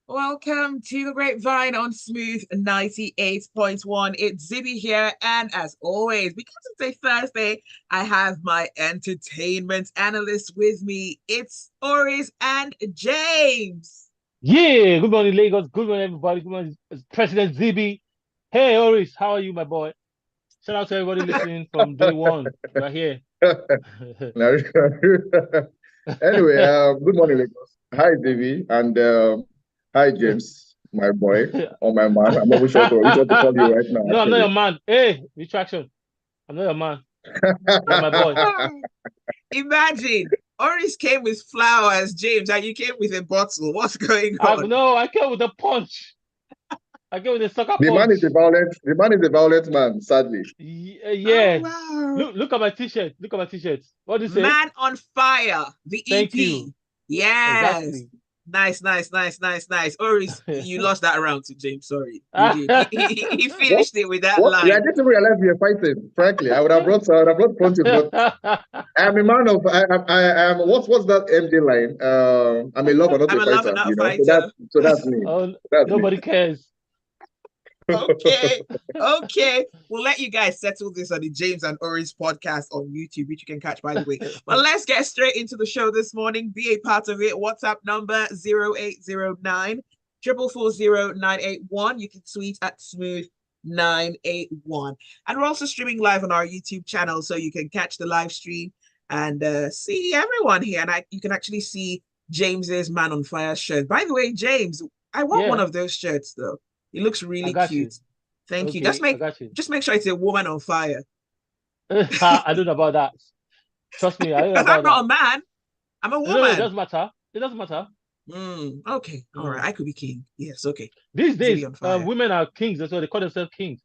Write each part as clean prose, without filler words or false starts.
Welcome to the Grapevine on Smooth 98.1. It's Zibby here. And as always, because it's a Thursday, I have my entertainment analyst with me. It's Oris and James. Yeah, good morning, Lagos. Good morning, everybody. Good morning, President Zibby. Hey, Oris, how are you, my boy? Shout out to everybody listening from day one. We're here. Now, anyway, good morning, Lagos. Hi, Davy, and hi, James, my boy or my man. I'm not which one to call you right now, No, I'm not your actually. man. Hey, retraction. I'm not your man. You're my boy. Imagine Oris came with flowers, James, and you came with a bottle. What's going on? No, I came with a punch. I came with a sucker The man is a punch. violent. The man is a violent man. Sadly, Oh, Yeah. wow. Look at my t-shirt. Look at my t-shirt. What do you say? Man on Fire, the Thank you. EP. Yes. Exactly. Nice, nice, nice, nice, nice. Oris, you lost that round to James. Sorry, you did. He what? finished it with that What? Yeah, I line. didn't realize we were fighting. Frankly, I would have brought punches, but I'm a man of. I am. What's that MJ line? I'm a lover, not I'm a a lover, fighter. not a So fighter. that's me. Oh, That's me. nobody cares. Okay, okay. We'll let you guys settle this on the James and Oris podcast on YouTube, which you can catch, by the way. But let's get straight into the show this morning. Be a part of it. WhatsApp number 0809 440 981. You can tweet at smooth981. And we're also streaming live on our YouTube channel, so you can catch the live stream and see everyone here. And you can actually see James's Man on Fire shirt. By the way, James, I want one Yeah, of those shirts though. It looks I really got you. cute. Thank you. Okay, I got you. Just make sure it's a woman on fire. I don't know about that. Trust me, I don't know Because I'm about that. not a man. I'm a No, it woman. doesn't matter. It doesn't matter. Okay. All right. Mm. I could be king. Yes. Okay. These Zibby days, on fire. women are kings. That's why they call themselves kings.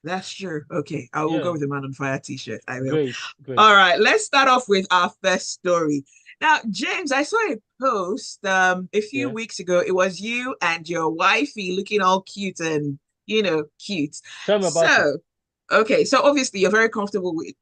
That's true. Okay. I will go Yeah, with the man on fire t-shirt. I will. great, great. All right. Let's start off with our first story. Now, James, I saw a post a few Yeah, weeks ago. It was you and your wifey looking all cute and cute. tell me about it. So okay, so obviously you're very comfortable with,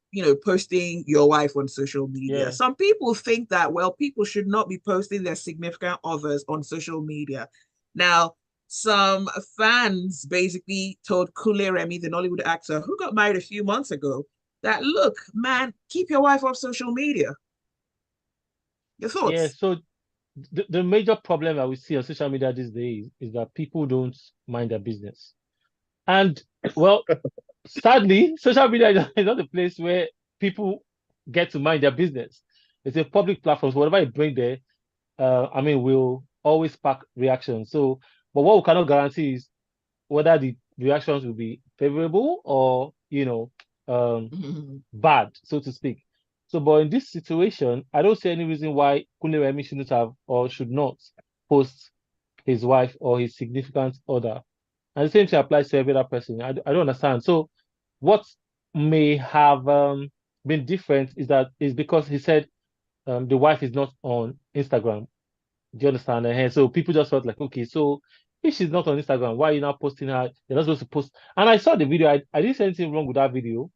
posting your wife on social media. Yeah, Some people think that, well, people should not be posting their significant others on social media. Now, some fans basically told Kule Remy, the Nollywood actor who got married a few months ago, that look, man, keep your wife off social media. Your yeah. thoughts? So the major problem that we see on social media these days is that people don't mind their business. And well, sadly, social media is not a place where people get to mind their business. It's a public platform, so whatever you bring there, will always spark reactions. So, but what we cannot guarantee is whether the reactions will be favorable or, bad, so to speak. So, but in this situation, I don't see any reason why Kunle Remi shouldn't have or should not post his wife or his significant other. And the same thing applies to every other person. I don't understand. So, what may have been different is because he said the wife is not on Instagram. Do you understand? And so people just felt like, okay, so if she's not on Instagram, why are you not posting her? You're not supposed to post. And I saw the video. I didn't see anything wrong with that video,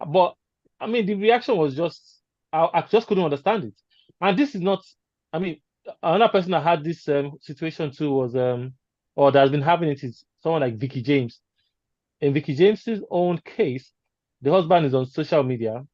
but I mean, the reaction was just, I just couldn't understand it. And this is not, I mean, another person that had this situation too was, or that has been having it is someone like Vicky James. In Vicky James's own case, the husband is on social media,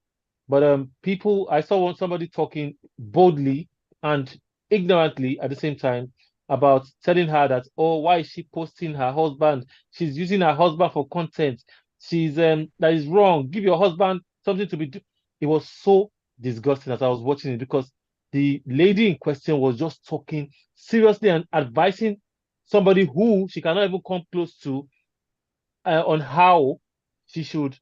but I saw somebody talking boldly and ignorantly at the same time about telling her that, oh, why is she posting her husband? She's using her husband for content. She's that is wrong. Give your husband something to be do. It was so disgusting as I was watching it because the lady in question was just talking seriously and advising somebody who she cannot even come close to on how she should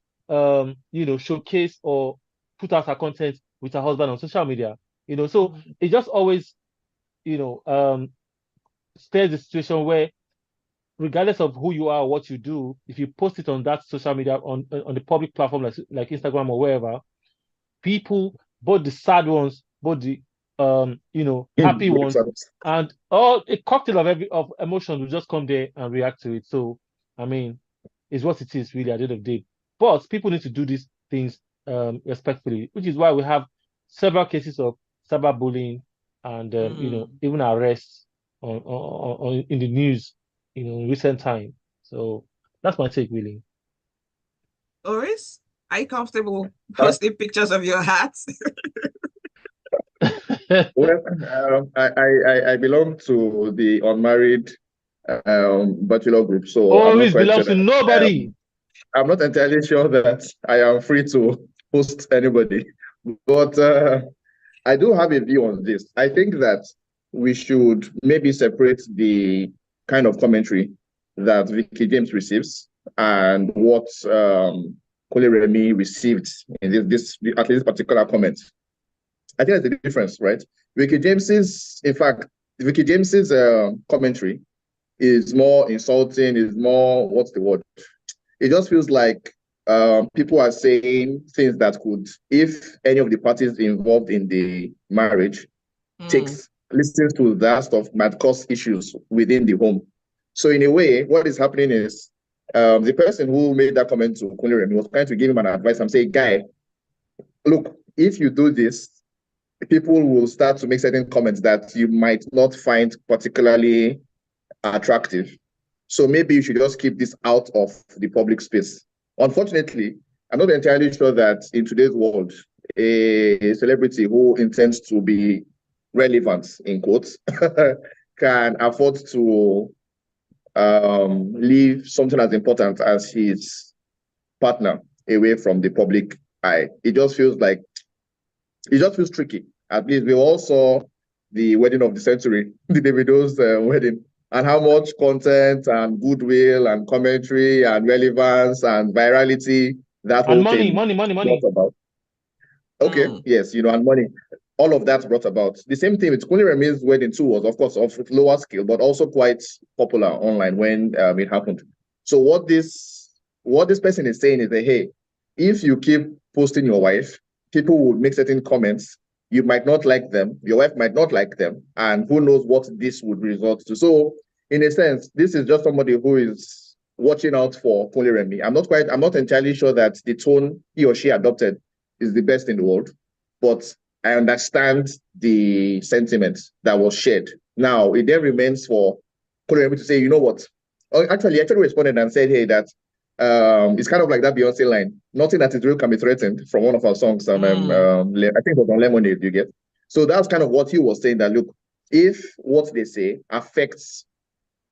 showcase or put out her content with her husband on social media. So it just always, you know, um stares the situation where regardless of who you are or what you do, if you post it on that social media on the public platform like Instagram or wherever, people, both the sad ones, both the happy Makes ones, sense. and all a cocktail of emotions will just come there and react to it. So I mean, it's what it is really at the end of the day. But people need to do these things respectfully, which is why we have several cases of cyberbullying and even arrests on in the news, in recent time. So that's my take, really. Oris, are you comfortable Uh, posting pictures of your hats? well, I belong to the unmarried bachelor group, so I'm not Always quite sure belongs to that nobody. I'm not entirely sure that I am free to post anybody. But I do have a view on this. I think that we should maybe separate the kind of commentary that Vicky James receives and what Kole Remy received in this at least particular comment. I think there's a difference, right? Vicky James's, in fact, Vicky James's commentary is more insulting, is more, what's the word? It just feels like people are saying things that could, if any of the parties involved in the marriage listens to that stuff, might cause issues within the home. So in a way, what is happening is the person who made that comment to Kunle Remi was trying to give him an advice and say, guy, look, if you do this, people will start to make certain comments that you might not find particularly attractive. So maybe you should just keep this out of the public space. Unfortunately, I'm not entirely sure that in today's world, a celebrity who intends to be relevant, in quotes, can afford to leave something as important as his partner away from the public eye. It just feels tricky. At least we all saw the wedding of the century, the Davido's wedding, and how much content and goodwill and commentary and relevance and virality that And whole money, thing money, money, brought money. about. Okay, yes, and money. All of that brought about. The same thing with Kunle Remi's wedding too was, of course, of lower scale, but also quite popular online when it happened. So what this person is saying is that, hey, if you keep posting your wife, people will make certain comments. You might not like them. Your wife might not like them. And who knows what this would result to. So in a sense, this is just somebody who is watching out for Kunle Remi. I'm not entirely sure that the tone he or she adopted is the best in the world, but I understand the sentiment that was shared. Now, it then remains for Kunle Remi to say, you know what? Actually, he actually responded and said, hey, that it's kind of like that Beyonce line. Nothing that is real can be threatened, from one of our songs. I think it was on Lemonade, you get. So that's kind of what he was saying, that look, if what they say affects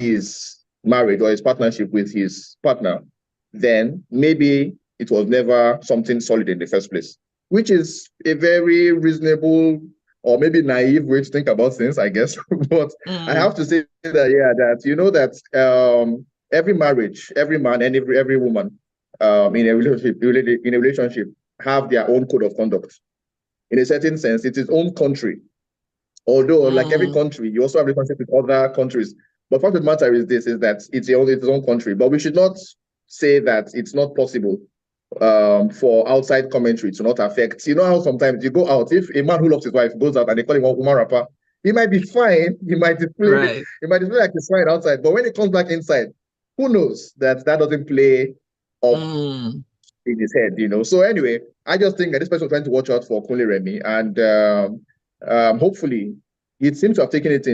his marriage or his partnership with his partner, then maybe it was never something solid in the first place, which is a very reasonable or maybe naive way to think about things, I guess. But I have to say that, that every marriage, every man and every woman in a relationship have their own code of conduct. In a certain sense, it's its own country. Although, like every country, you also have relationship with other countries. But fact of the matter is this: is that it's its own country. But we should not say that it's not possible for outside commentary to not affect. You know how sometimes you go out, if a man who loves his wife goes out and they call him a woman rapper, he might be fine. He might display like he's fine outside. But when he comes back inside, who knows that doesn't play up in his head, So anyway, I just think that this person is trying to watch out for Kunle Remi, and hopefully, it seems to have taken it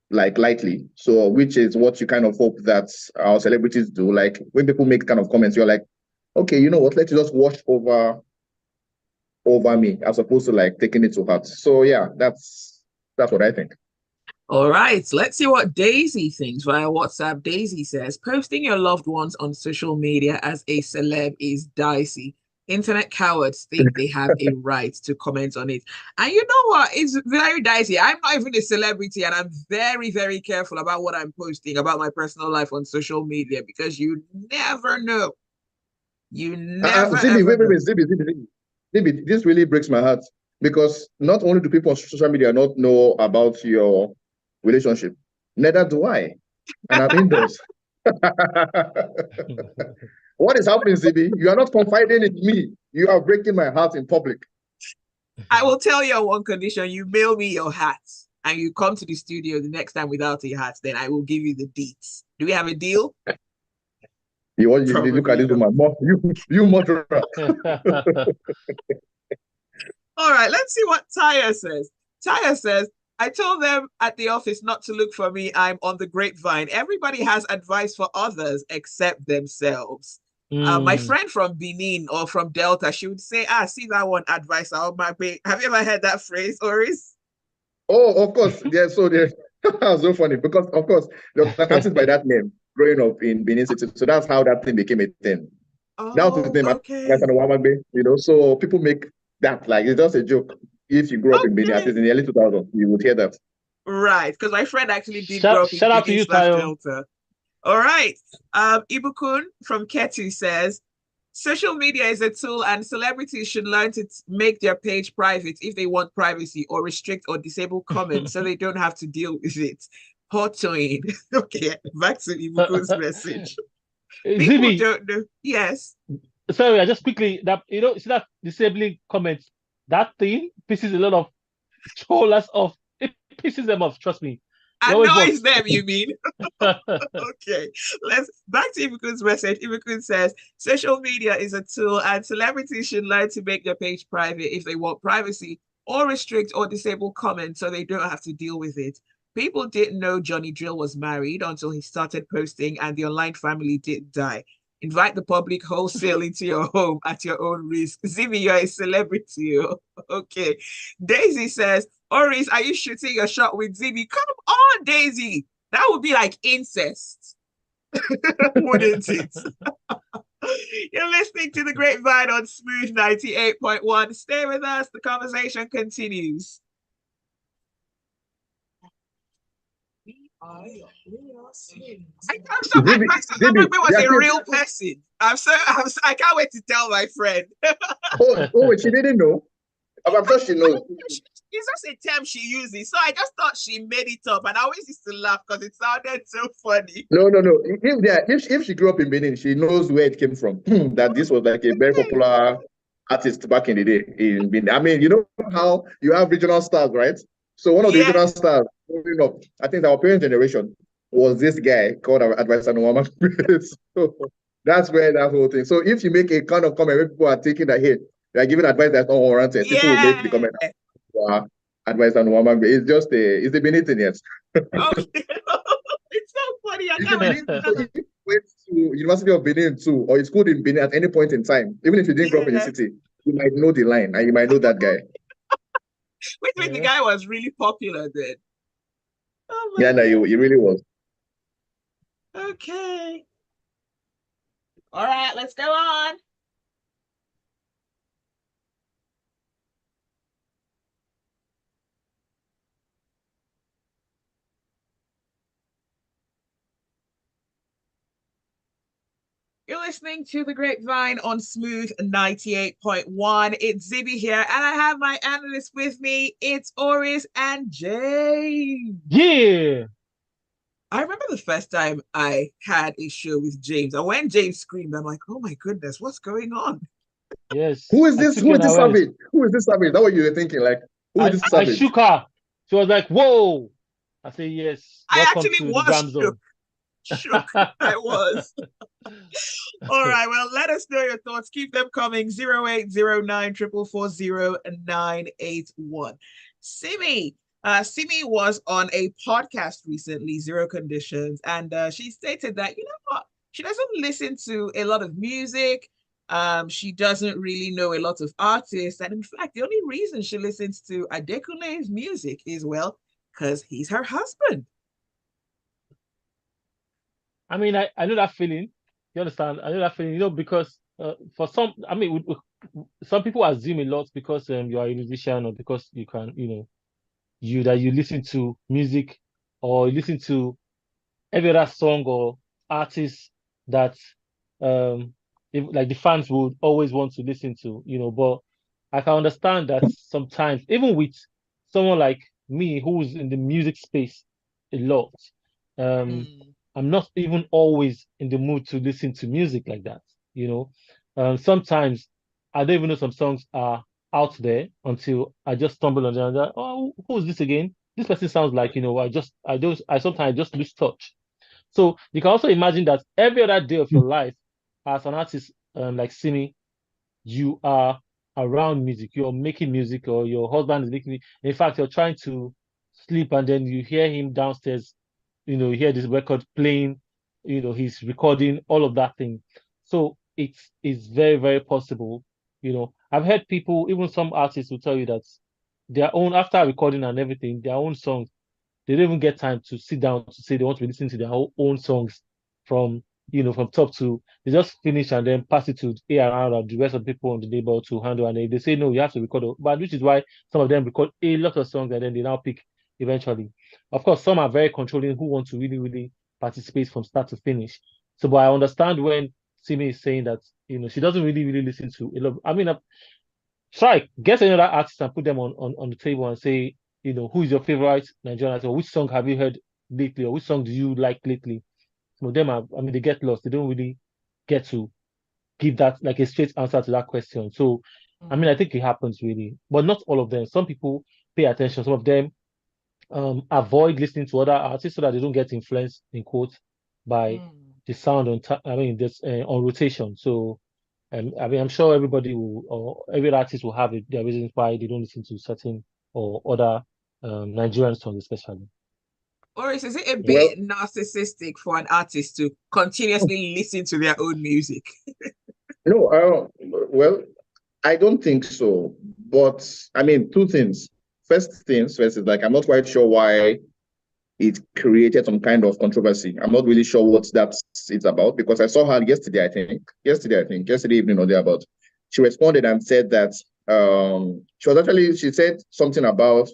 like lightly. So, which is what you kind of hope that our celebrities do. Like when people make kind of comments, you're like, okay, you know what? Let's just wash over me, as opposed to like taking it to heart. So yeah, that's what I think. All right, let's see what Daisy thinks via WhatsApp. Daisy says, posting your loved ones on social media as a celeb is dicey. Internet cowards think they have a right to comment on it. And you know what? It's very dicey. I'm not even a celebrity, and I'm very, very careful about what I'm posting about my personal life on social media, because you never know. You never Zibby, ever know. Zibby, this really breaks my heart, because not only do people on social media not know about your relationship, neither do I, and I'm indoors. What is happening, Zibby? You are not confiding in me. You are breaking my heart in public. I will tell you on one condition: you mail me your hats and you come to the studio the next time without a hat, then I will give you the deets. Do we have a deal? You want look at this woman, you murderer. All right, let's see what Taya says. Taya says, I told them at the office not to look for me. I'm on the grapevine. Everybody has advice for others except themselves. My friend from Benin or from Delta, she would say, see that one advice. Have you ever heard that phrase, Oris? Oh, of course. Yeah, so there's so funny because of course there was an artist by that name growing up in Benin City. So that's how that thing became a thing. That was his Oh, name, okay. So people make that like it's just a joke. If you grew up in Benin, at least in the early 2000s, you would hear that. Right, because my friend actually did grow up in Shout out to Benin you, slash Tayo. Delta. All right. Ibukun from Ketu says, social media is a tool and celebrities should learn to make their page private if they want privacy or restrict or disable comments so they don't have to deal with it. Hottoing. Okay, back to Ibukun's message. People Zibby, don't know. Yes. sorry, I just quickly that see that disabling comments. That thing pisses a lot of trollers off. It pisses them off. Trust me. It always Annoys works. them, you mean? Okay, let's back to Ibukun's message. Ibukun says social media is a tool and celebrities should learn to make their page private if they want privacy or restrict or disable comments so they don't have to deal with it. People didn't know Johnny Drill was married until he started posting and the online family didn't die. Invite the public wholesale into your home at your own risk. Zibby, you're a celebrity. Okay. Daisy says, Oris, are you shooting your shot with Zibby? Come on, Daisy. That would be like incest, wouldn't it? You're listening to the Grapevine on Smooth 98.1. Stay with us. The conversation continues. I can't stop. Zibby, Was a real person. I can't wait to tell my friend. wait, she didn't know. I'm sure she knows. It's just a term she uses. So I just thought she made it up. And I always used to laugh because it sounded so funny. No. If she grew up in Benin, she knows where it came from. That this was like a very popular artist back in the day in Benin. I mean, you know how you have regional stars, right? So one of the regional stars growing up, I think our parent generation was this guy called Advisor Nwama. So that's where that whole thing. So if you make a kind of comment where people are taking a hit, they are giving advice that's not warranted, people will make the comment. Wow, Advisor Nwama. It's just it's the Benin thing, yes. Okay. It's so funny. I can't wait to went to University of Benin too, or you schooled in Benin at any point in time, even if you didn't grow up in the city, you might know the line and you might know that guy. Which means the guy was really popular then. Oh yeah, no, he really was. Okay. All right, let's go on. You're listening to the Grapevine on Smooth 98.1. It's Zibby here, and I have my analysts with me. It's Oris and James. Yeah. I remember the first time I had a show with James, and when James screamed, I'm like, oh my goodness, what's going on? Yes. Who is this? Who is this savage? Who is this savage? That's what you were thinking. Like, who is this savage? I shook her. She was like, whoa. I said, yes. I actually was shook. Shook. I was. All right, well, let us know your thoughts. Keep them coming. 0809 440 981. Simi was on a podcast recently, Zero Conditions, and she stated that, you know what, she doesn't listen to a lot of music. She doesn't really know a lot of artists, and in fact, the only reason she listens to Adekune's music is, well, because he's her husband. I mean, I know that feeling. You understand? I know that feeling, because for some, I mean, some people assume a lot because you are a musician or because you can, you listen to music or you listen to every other song or artist that like the fans would always want to listen to, but I can understand that sometimes, even with someone like me who's in the music space a lot, I'm not even always in the mood to listen to music like that, sometimes I don't even know some songs are out there until I just stumble on them. Oh, who's this again? This person sounds like, I sometimes just lose touch. So you can also imagine that every other day of your life as an artist like Simi, you are around music. You're making music, or your husband is making. In fact, you're trying to sleep, and then you hear him downstairs. You hear this record playing. He's recording all of that thing. So it's very, very possible. I've heard people, even some artists, will tell you that their own, after recording and everything, their own songs, they don't even get time to sit down to say they want to be listening to their own songs from from top to. They just finish and then pass it to A&R or the rest of the people on the neighborhood to handle, and they say no, you have to record. But which is why some of them record a lot of songs and then they now pick eventually. Of course, some are very controlling who want to really, really participate from start to finish. So, but I understand when Simi is saying that she doesn't really, really listen to a lot. I mean, try get another artist and put them on the table and say, who is your favorite Nigerian artist, or which song have you heard lately, or which song do you like lately? Some of them are, I mean, they get lost. They don't really get to give that like a straight answer to that question. So, I mean, I think it happens really, but not all of them. Some people pay attention. Some of them avoid listening to other artists so that they don't get influenced in quotes by the sound this on rotation. So, I mean, I'm sure everybody will, or every artist will have their reasons why they don't listen to certain or other Nigerian songs, especially. Oris, is it a Well, bit narcissistic for an artist to continuously listen to their own music? no, well, I don't think so. But I mean, two things. First things first is like I'm not quite sure why it created some kind of controversy. I'm not really sure what it's about because I saw her yesterday, I think. Yesterday evening or thereabout. She responded and said that she said something about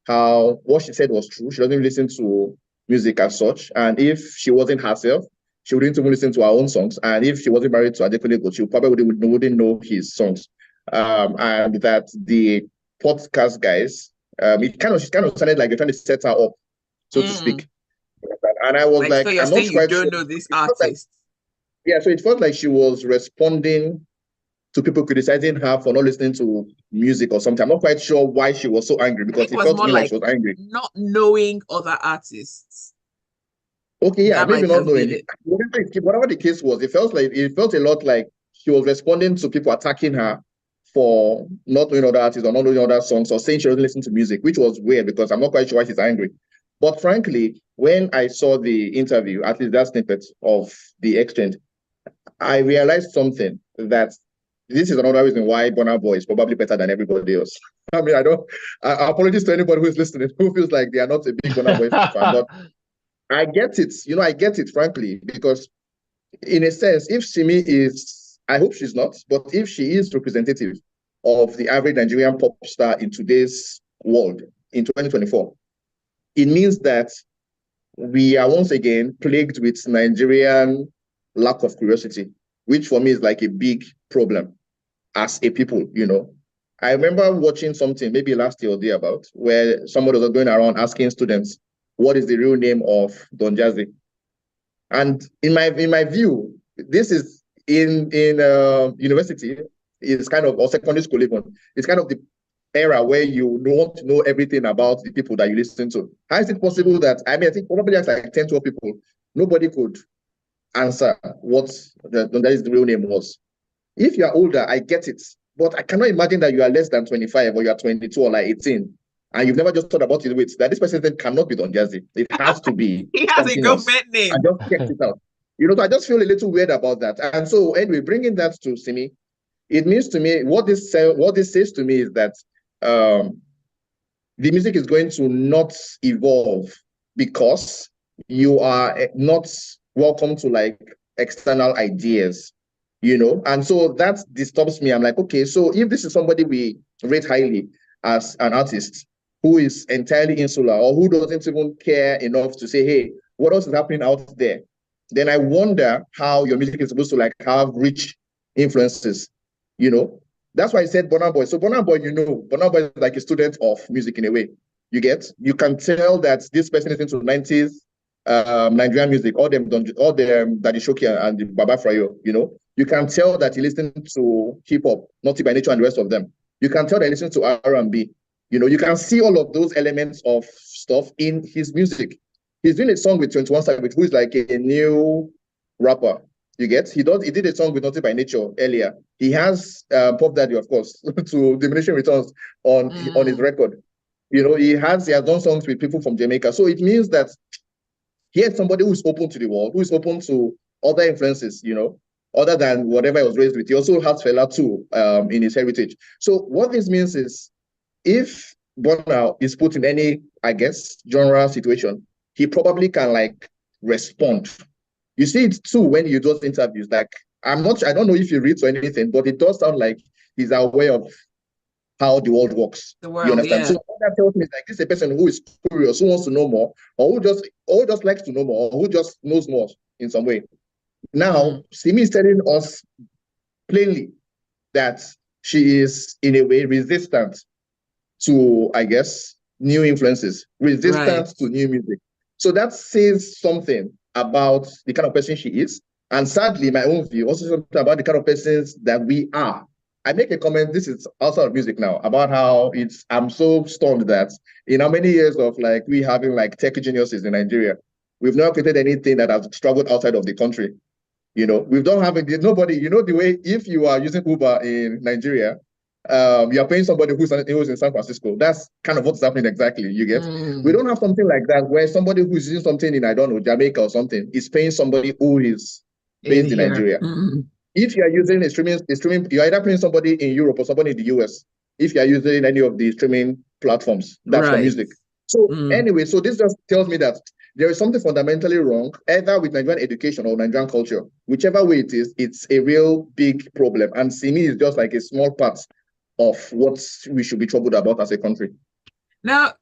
how what she said was true. She doesn't listen to music as such. And if she wasn't herself, she wouldn't even listen to her own songs. And if she wasn't married to Adekunle, she probably wouldn't know his songs. And that the podcast guys, she kind of sounded like they're trying to set her up, so to speak. And I was So like, you're I'm not saying you quite don't sure. know this artist? Yeah, so it felt like she was responding to people criticizing her for not listening to music or something. I'm not quite sure why she was so angry I because think it it was felt to more me like like she was angry. not knowing other artists. Okay, yeah, That maybe might not have knowing. been it. Whatever the case was, it felt a lot like she was responding to people attacking her for not knowing other artists or not knowing other songs or saying she doesn't listen to music, which was weird because I'm not quite sure why she's angry. But frankly, when I saw the interview, at least that snippet of the exchange, I realized something that this is another reason why Burna Boy is probably better than everybody else. I mean, apologies to anybody who is listening who feels like they are not a big Burna Boy fan, but I get it. I get it, frankly, because in a sense, if Simi is, I hope she's not, but if she is representative of the average Nigerian pop star in today's world in 2024, it means that we are once again plagued with Nigerian lack of curiosity, which for me is like a big problem as a people. I remember watching something maybe last year or the about where somebody was going around asking students, what is the real name of Don Jazzy? And in my view, this is in university is kind of, or secondary school even, it's kind of the era where you don't know everything about the people that you listen to. How is it possible that, I mean, I think probably just like 10, 12 people, nobody could answer what the real name was. If you are older, I get it. But I cannot imagine that you are less than 25 or you are 22 or like 18 and you've never just thought about it. Wait, that this person cannot be Don Jazzy. It has to be He has a something else. government name. I just checked it out. So I just feel a little weird about that. And so anyway, bringing that to Simi, it means to me, what this says to me is that the music is going to not evolve because you are not welcome to like external ideas, and so that disturbs me. I'm like, okay, so if this is somebody we rate highly as an artist who is entirely insular or who doesn't even care enough to say, hey, what else is happening out there, then I wonder how your music is supposed to like have rich influences. That's why I said Burna Boy. So Burna Boy, Burna Boy is like a student of music in a way. You can tell that this person is into 90s Nigerian music, all them Daddy Shoki and the Baba Frayo, You can tell that he listens to hip hop, Naughty by Nature and the rest of them. You can tell that he listens to R&B. You can see all of those elements of stuff in his music. He's doing a song with 21 Savage, who is like a new rapper. You get? He did a song with Naughty by Nature earlier. He has Pop Daddy, of course, to diminishing returns on his record. He has done songs with people from Jamaica. So it means that he is somebody who's open to the world, who is open to other influences, other than whatever he was raised with. He also has Fela too in his heritage. So what this means is, if Burna is put in any, I guess, genre situation, he probably can respond. You see it too when you do interviews. I don't know if he reads or anything, but it does sound like he's aware of how the world works. The world, you understand? yeah. So what that tells me is this is a person who is curious, who wants to know more, or who just likes to know more, or who just knows more in some way. Now, Simi is telling us plainly that she is, in a way, resistant to, I guess, new influences, resistant to new music. So that says something about the kind of person she is. And sadly, my own view, also something about the kind of persons that we are. I make a comment, this is outside of music now, about how I'm so stunned that in how many years of we having tech geniuses in Nigeria, we've never created anything that has struggled outside of the country. We don't have nobody, the way if you are using Uber in Nigeria, you are paying somebody who's in San Francisco. That's kind of what's happening exactly, you get? We don't have something like that where somebody who's using something in, I don't know, Jamaica or something is paying somebody who is based in Nigeria. If you are using a streaming, you're either paying somebody in Europe or somebody in the US. If you are using any of the streaming platforms, that's for music. So anyway, so this just tells me that there is something fundamentally wrong, either with Nigerian education or Nigerian culture. Whichever way it is, it's a real big problem. And Simi is just a small part of what we should be troubled about as a country. Now,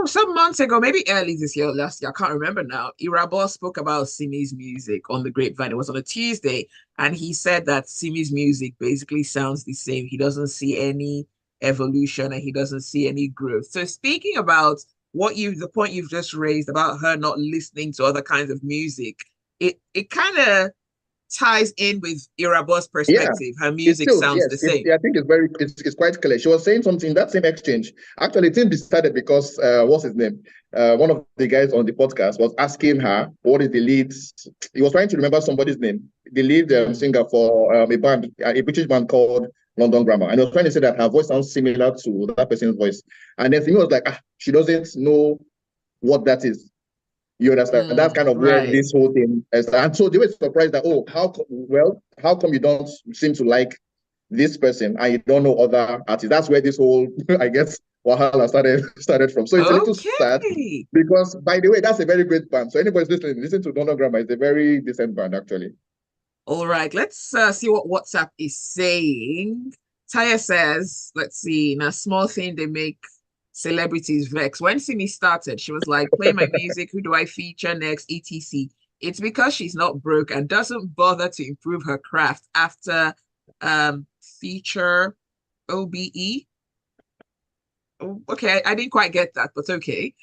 some months ago, maybe early this year, last year, I can't remember now, Irabor spoke about Simi's music on the Grapevine. It was on a Tuesday, and he said that Simi's music basically sounds the same. He doesn't see any evolution and he doesn't see any growth. So speaking about the point you've just raised about her not listening to other kinds of music, it kind of ties in with Irabor's perspective. Her music sounds the same. I think it's quite clear. She was saying something, that same exchange. Actually, it started because what's his name? One of the guys on the podcast was asking her what is the lead. He was trying to remember somebody's name. The lead singer for a British band called London Grammar. And he was trying to say that her voice sounds similar to that person's voice. And then he was like, she doesn't know what that is. You understand? And that's kind of where this whole thing is. And so they were surprised that, how come you don't seem to like this person and you don't know other artists? That's where this whole, I guess, Wahala started from. So it's a little sad because, by the way, that's a very great band. So anybody's listening, listen to London Grammar. It's a very decent band, actually. All right, let's see what WhatsApp is saying. Taya says, let's see, in a small thing they make celebrities vex. When Simi started, she was like, play my music, who do I feature next, etc. It's because she's not broke and doesn't bother to improve her craft after feature OBE. Okay, I didn't quite get that, but okay.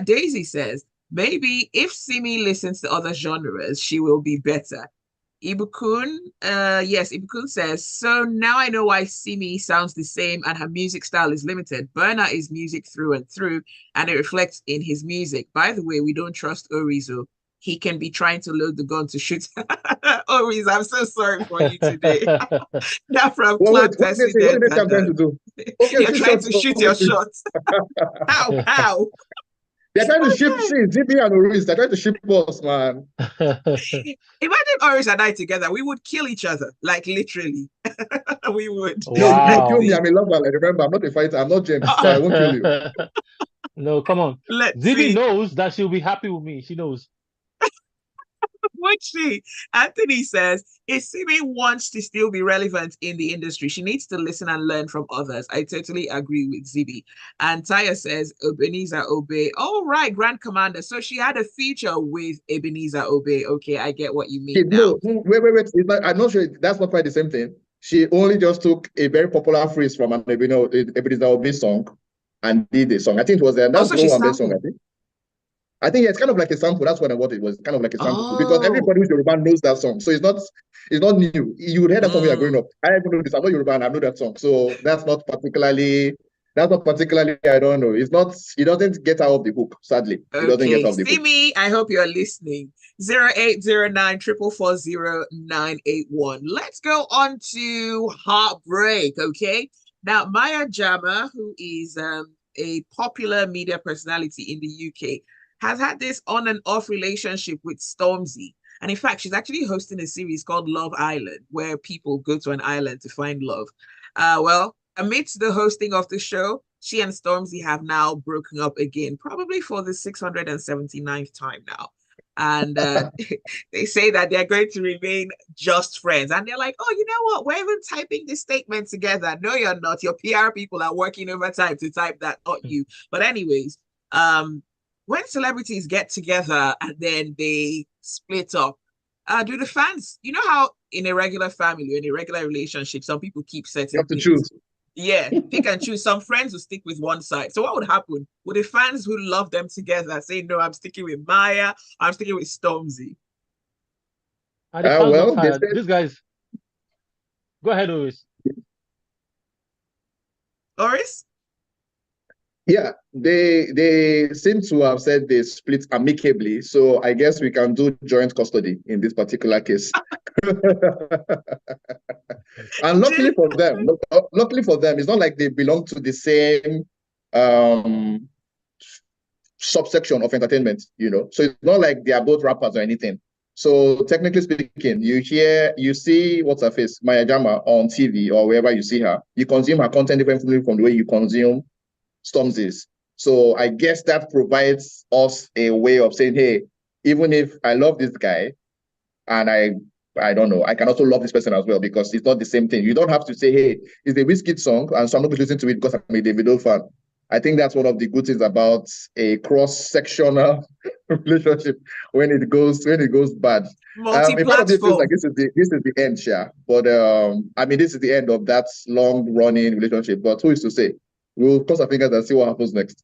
Daisy says, maybe if Simi listens to other genres, she will be better. Ibukun, Ibukun says, so now I know why Simi sounds the same and her music style is limited. Burna is music through and through, and it reflects in his music. By the way, we don't trust Oris. He can be trying to load the gun to shoot. Oris, I'm so sorry for you today. That from Clark Tessie. What did they come to do? Okay, you're trying to shoot your shots. How? They're trying to ship Zibby and Oris. They're trying to ship us, man. Imagine Oris and I together. We would kill each other, like literally. We would. Wow. You kill me. I'm a lover. Remember, I'm not a fighter. I'm not James. So I won't kill you. No, come on. Zibby knows that she'll be happy with me. She knows. Would she? Anthony says, if Simi wants to still be relevant in the industry, she needs to listen and learn from others. I totally agree with Zibby. And Taya says, Ebenezer Obey. All right, Grand Commander. So she had a feature with Ebenezer Obey. Okay, I get what you mean now. No, wait. I'm not sure. That's not quite the same thing. She only just took a very popular phrase from an Ebenezer Obey song and did the song. I think it was that's the one song, I think. I think it's kind of like a sample. That's what it was. Kind of like a sample because everybody who's Yoruba knows that song. So it's not new. You would hear that song when you're growing up. I even know this. I'm not Yoruba and I know that song. So that's not particularly That's not particularly, I don't know. It's not, he doesn't get out of the hook, sadly. He doesn't get Okay, out of the hook. Simi, I hope you're listening. 0809 440 981. Let's go on to heartbreak, okay? Now, Maya Jama, who is a popular media personality in the UK, has had this on and off relationship with Stormzy. And in fact, she's actually hosting a series called Love Island, where people go to an island to find love. Well, amidst the hosting of the show, she and Stormzy have now broken up again, probably for the 679th time now. And they say that they're going to remain just friends. And they're like, oh, you know what? We're even typing this statement together. No, you're not. Your PR people are working overtime to type that, not you. But anyways, when celebrities get together and then they split up, do the fans, you know how in a regular family, in a regular relationship, some people keep You certain have to things. choose. Yeah, pick and choose. Some friends will stick with one side. So what would happen? Would the fans who love them together say, no, I'm sticking with Maya, I'm sticking with Stormzy? And the fans got Well, they tired. said, These guys, go ahead, Oris. Oris? yeah, they seem to have said they split amicably. So I guess we can do joint custody in this particular case. And luckily for them, it's not like they belong to the same um subsection of entertainment, you know. So it's not like they are both rappers or anything. So technically speaking, you see what's her face, Maya Jama on TV or wherever you see her. You consume her content differently from the way you consume Stormzy's. So I guess that provides us a way of saying, hey, even if I love this guy and I don't know, I can also love this person as well because it's not the same thing. You don't have to say, hey, it's a Wizkid song, and so I'm not going to listen to it because I'm a Davido fan. I think that's one of the good things about a cross-sectional relationship when it goes bad. A part of me feels like Multi-platform. this is the end, yeah. But I mean, this is the end of that long-running relationship. But who is to say? We'll cross our fingers and see what happens next.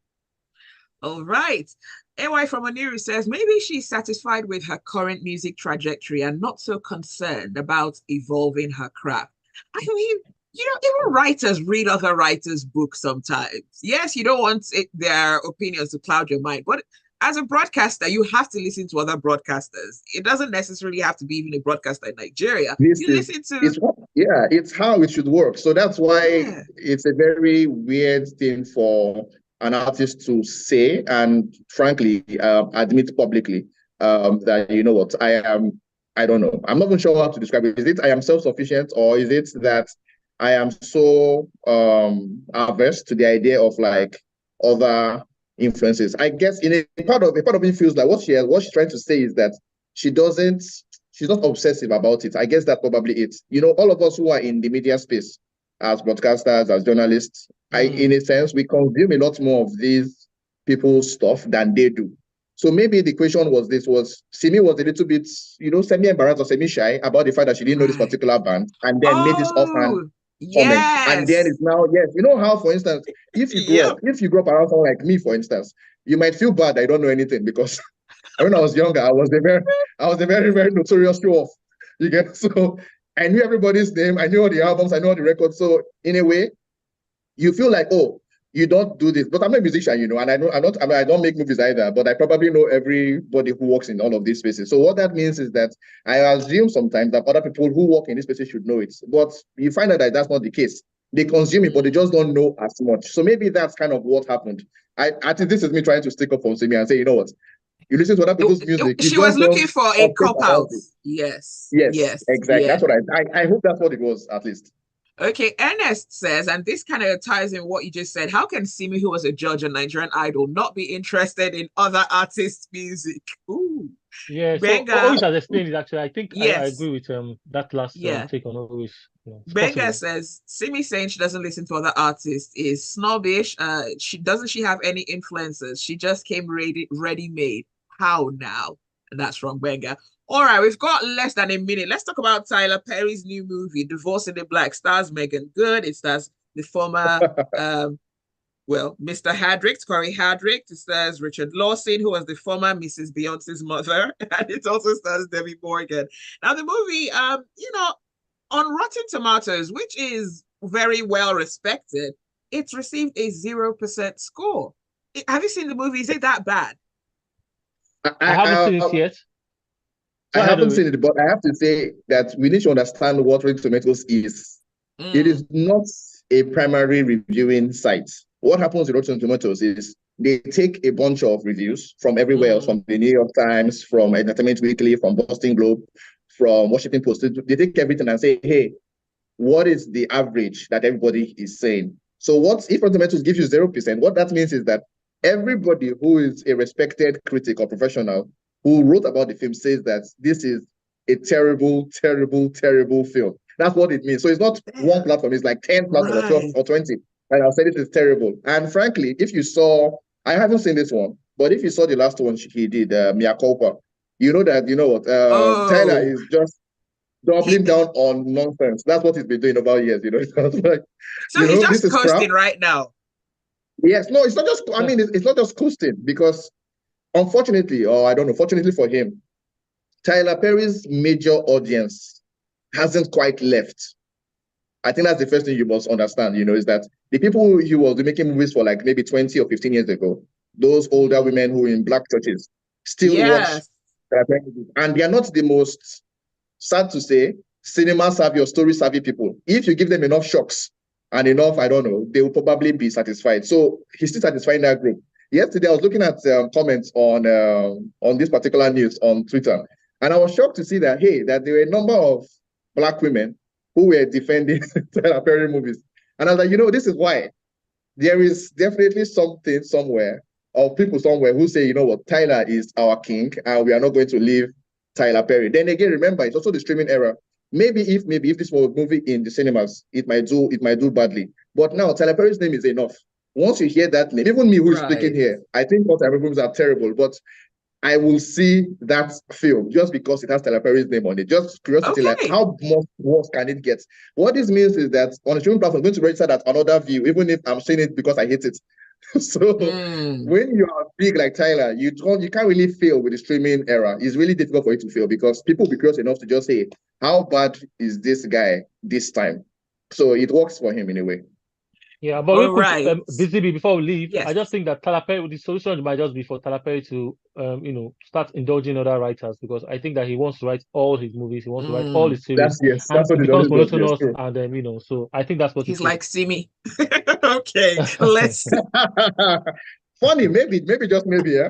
All right. AY from Oniru says maybe she's satisfied with her current music trajectory and not so concerned about evolving her craft. I mean, you know, even writers read other writers' books sometimes. Yes, you don't want their opinions to cloud your mind, but as a broadcaster, you have to listen to other broadcasters. It doesn't necessarily have to be even a broadcaster in Nigeria. This You is listen to, it's yeah, it's how it should work. So that's why yeah. it's a very weird thing for an artist to say and frankly admit publicly that you know what I don't know. I'm not even sure how to describe it. Is it I am self-sufficient or is it that I am so averse to the idea of like other influences? I guess in a part of me feels like what she's trying to say is that she doesn't she's not obsessive about it. I guess that's probably it. You know, all of us who are in the media space as broadcasters, as journalists, in a sense, we consume a lot more of these people's stuff than they do. So maybe the question was Simi was a little bit, you know, semi-embarrassed or semi-shy about the fact that she didn't know this Right. particular band and then made this offhand Oh, comment. And then yes. it's now, yes, you know how, for instance, Yep. if you grow up around someone like me, for instance, you might feel bad I don't know anything because when I was younger, I was a very, very notorious show off. You get so I knew everybody's name, I knew all the albums, I knew all the records. So in a way, you feel like, oh, you don't do this. But I'm not a musician, you know, and I don't make movies either, but I probably know everybody who works in all of these spaces. So what that means is that I assume sometimes that other people who work in this spaces should know it. But you find out that that's not the case. They consume it, but they just don't know as much. So maybe that's kind of what happened. I think this is me trying to stick up for Simi and say, you know what? You listen to other people's music, you She was just looking don't for a obsess cop about out. it. Yes, Yes, yes, exactly. yeah. That's what I hope that's what it was, at least. Okay, Ernest says, and this kind of ties in what you just said. How can Simi, who was a judge on Nigerian Idol, not be interested in other artists' music? Ooh, Yeah, so Benga, Oris has explained it actually. I think I yes, agree with that last yeah. take on Oris. It's Benga possible. says Simi saying she doesn't listen to other artists is snobbish. She have any influences. She just came ready made. How now? And that's from Benga. All right, we've got less than a minute. Let's talk about Tyler Perry's new movie, Divorce in the Black. Stars Megan Good. It stars the former Mr. Hadrick, Corey Hadrick. It stars Richard Lawson, who was the former Mrs. Beyonce's mother, and it also stars Debbie Morgan. Now the movie, on Rotten Tomatoes, which is very well respected, it's received a 0% score. Have you seen the movie? Is it that bad? I haven't seen it yet. I haven't seen it, but I have to say that we need to understand what Rotten Tomatoes is. It is not a primary reviewing site. What happens with Rotten Tomatoes is they take a bunch of reviews from everywhere else, from the New York Times, from Entertainment Weekly, from Boston Globe, from Washington Post. They take everything and say, hey, what is the average that everybody is saying? So what if Rotten Tomatoes gives you 0%? What that means is that everybody who is a respected critic or professional who wrote about the film says that this is a terrible, terrible, terrible film. That's what it means. So it's not one platform, it's like 10 platforms or 12 or 20. And I'll say this is terrible. And frankly, if you saw, I haven't seen this one, but if you saw the last one he did, Mia Culpa, you know that, you know what, Tyler is just doubling down on nonsense. That's what he's been doing about years, you know. Like, so he's just coasting right now. Yes, no, it's not just, I mean, it's not just coasting because unfortunately, or I don't know, fortunately for him, Tyler Perry's major audience hasn't quite left. I think that's the first thing you must understand, you know, is that the people he was making movies for like maybe 20 or 15 years ago, those older women who are in black churches still watch Tyler Perry movies. And they are not the most, sad to say, cinema savvy or story savvy people. If you give them enough shocks and enough, I don't know, they will probably be satisfied. So he's still satisfying that group. Yesterday, I was looking at comments on this particular news on Twitter, and I was shocked to see that, hey, that there were a number of black women who were defending Tyler Perry movies. And I was like, you know, this is why. There is definitely something somewhere, or people somewhere who say, you know what, Tyler is our king, and we are not going to leave Tyler Perry. Then again, remember, it's also the streaming era. Maybe if this was a movie in the cinemas, it might do badly. But now Tyler Perry's name is enough. Once you hear that name, even me who is speaking here, I think all Tyler Perry movies are terrible, but I will see that film just because it has Tyler Perry's name on it. Just curiosity, like how much worse can it get? What this means is that on a streaming platform, I'm going to register that another view, even if I'm seeing it because I hate it. So when you are big like Tyler, you can't really fail with the streaming era. It's really difficult for you to fail because people will be curious enough to just say, how bad is this guy this time? So it works for him in a way. Yeah, but Zibby, before we leave, I just think that Tyler Perry, the solution might just be for Tyler Perry to, start indulging other writers, because I think that he wants to write all his movies, he wants to write all his series, that's what it becomes monotonous, and then so I think that's what he's like, see me. Okay, let's. Funny, maybe just maybe, yeah.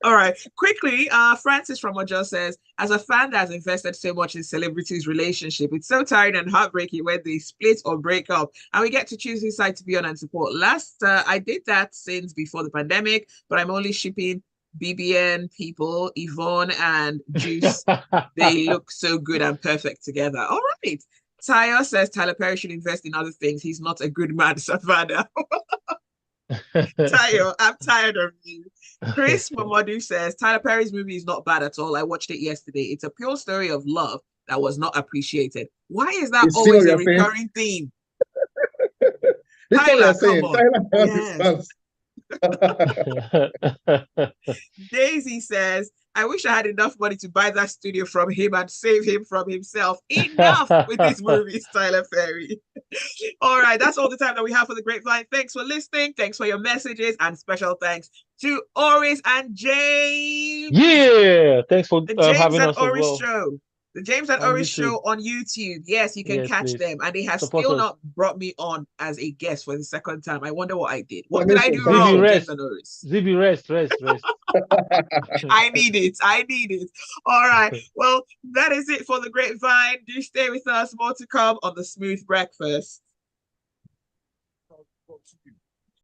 All right, quickly, Francis from Ojo says, as a fan that has invested so much in celebrities' relationship, it's so tiring and heartbreaking when they split or break up, and we get to choose whose side to be on and support. I did that since before the pandemic, but I'm only shipping BBN people, Yvonne and Juice. They look so good and perfect together. All right. Tayo says Tyler Perry should invest in other things. He's not a good man, Savannah. Tayo, I'm tired of you. Chris Mamadou says Tyler Perry's movie is not bad at all. I watched it yesterday. It's a pure story of love that was not appreciated. Why is that always a recurring theme? Tyler, come on. Daisy says, I wish I had enough money to buy that studio from him and save him from himself. Enough with these movies, Tyler Perry. All right, that's all the time that we have for the Grapevine. Thanks for listening. Thanks for your messages, and special thanks to Oris and James. Yeah, thanks for the James having and us Oris as well. Show. The James and Oris Show on YouTube. Yes, you can catch them. And they have still not brought me on as a guest for the second time. I wonder what I did. What did I do wrong, James and Oris? Zibby, rest. I need it. All right. Well, that is it for the Grapevine. Do stay with us. More to come on the Smooth Breakfast.